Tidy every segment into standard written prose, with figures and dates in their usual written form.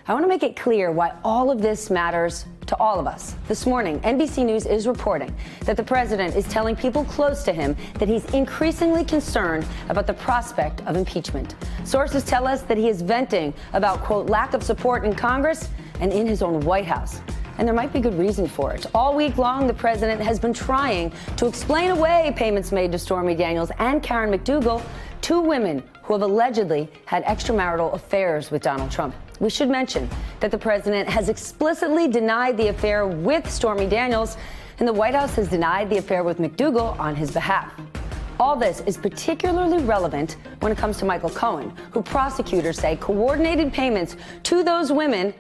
I want to make it clear why all of this matters to all of us. This morning, NBC News is reporting that the president is telling people close to him that he's increasingly concerned about the prospect of impeachment. Sources tell us that he is venting about, quote, lack of support in Congress and in his own White House. And there might be good reason for it. All week long, the president has been trying to explain away payments made to Stormy Daniels and Karen McDougal, two women who have allegedly had extramarital affairs with Donald Trump. We should mention that the president has explicitly denied the affair with Stormy Daniels, and the White House has denied the affair with McDougal on his behalf. All this is particularly relevant when it comes to Michael Cohen, who prosecutors say coordinated payments to those women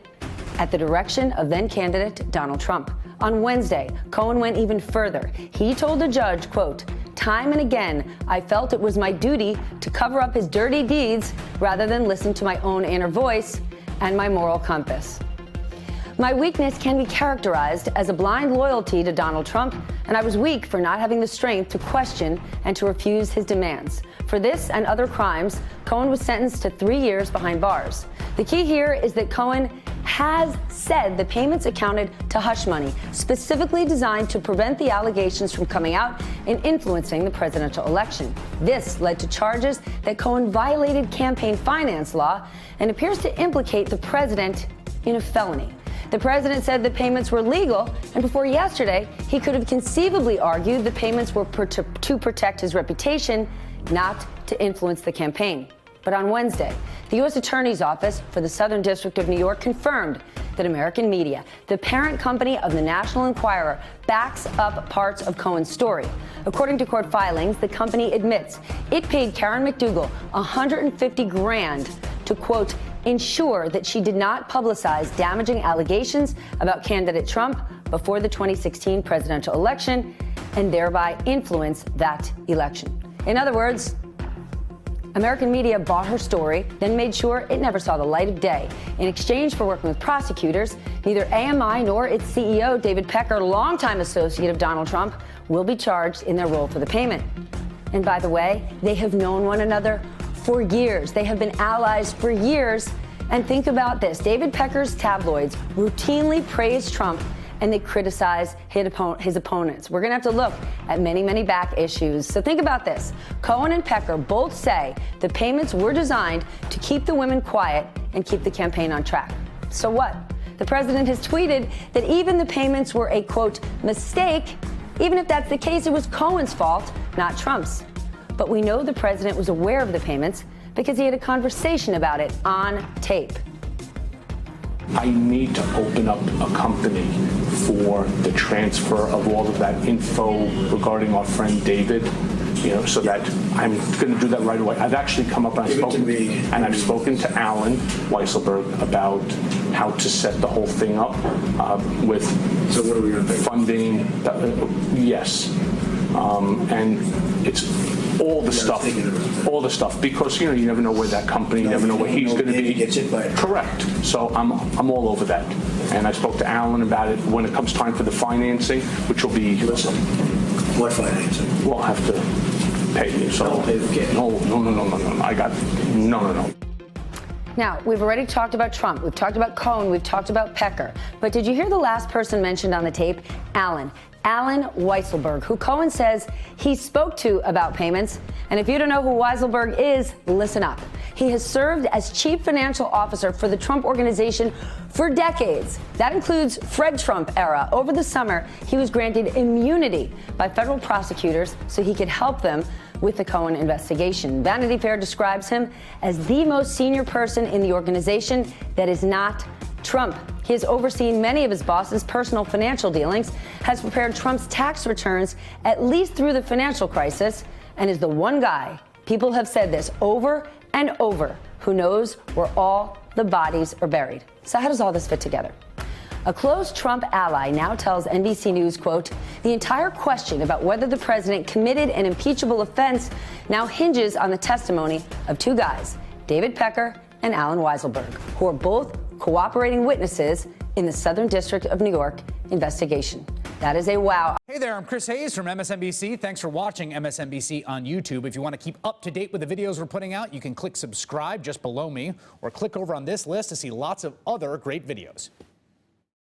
at the direction of then-candidate Donald Trump. On Wednesday, Cohen went even further. He told the judge, quote, time and again, I felt it was my duty to cover up his dirty deeds rather than listen to my own inner voice and my moral compass. My weakness can be characterized as a blind loyalty to Donald Trump, and I was weak for not having the strength to question and to refuse his demands. For this and other crimes, Cohen was sentenced to 3 years behind bars. The key here is that Cohen has said the payments accounted to hush money, specifically designed to prevent the allegations from coming out and influencing the presidential election. This led to charges that Cohen violated campaign finance law and appears to implicate the president in a felony. The president said the payments were legal, and before yesterday, he could have conceivably argued the payments were to protect his reputation, not to influence the campaign. But on Wednesday, the U.S. Attorney's Office for the Southern District of New York confirmed that American Media, the parent company of the National Enquirer, backs up parts of Cohen's story. According to court filings, the company admits it paid Karen McDougal $150,000 to, quote, ensure that she did not publicize damaging allegations about candidate Trump before the 2016 presidential election and thereby influence that election. In other words, American Media bought her story, then made sure it never saw the light of day. In exchange for working with prosecutors, neither AMI nor its CEO, David Pecker, longtime associate of Donald Trump, will be charged in their role for the payment. And by the way, they have known one another for years. They have been allies for years. And think about this. David Pecker's tabloids routinely praise Trump and they criticize his opponents. We're going to have to look at many, many back issues. So think about this. Cohen and Pecker both say the payments were designed to keep the women quiet and keep the campaign on track. So what? The president has tweeted that even the payments were a, quote, mistake. Even if that's the case, it was Cohen's fault, not Trump's. But we know the president was aware of the payments because he had a conversation about it on tape. I need to open up a company for the transfer of all of that info regarding our friend David, so that I'm going to do that right away. I've actually come up and I've spoken to Alan Weisselberg about how to set the whole thing up with funding. Yes. And it's all the stuff, because you never know where that company, you never know where he's going to be. Correct. So I'm all over that. And I spoke to Alan about it when it comes time for the financing, which will be. Listen, what financing? We'll have to pay you. So pay the kid. No. No. Now, we've already talked about Trump. We've talked about Cohen. We've talked about Pecker. But did you hear the last person mentioned on the tape? Alan Weisselberg, who Cohen says he spoke to about payments. And if you don't know who Weisselberg is, listen up. He has served as chief financial officer for the Trump Organization for decades. That includes Fred Trump era. Over the summer, he was granted immunity by federal prosecutors so he could help them with the Cohen investigation. Vanity Fair describes him as the most senior person in the organization that is not Trump. He has overseen many of his boss's personal financial dealings, has prepared Trump's tax returns at least through the financial crisis, and is the one guy, people have said this over and over, who knows where all the bodies are buried. So how does all this fit together? A close Trump ally now tells NBC News, quote, the entire question about whether the president committed an impeachable offense now hinges on the testimony of two guys, David Pecker and Alan Weisselberg, who are both cooperating witnesses in the Southern District of New York investigation. That is a wow. Hey there, I'm Chris Hayes from MSNBC. Thanks for watching MSNBC on YouTube. If you want to keep up to date with the videos we're putting out, you can click subscribe just below me or click over on this list to see lots of other great videos.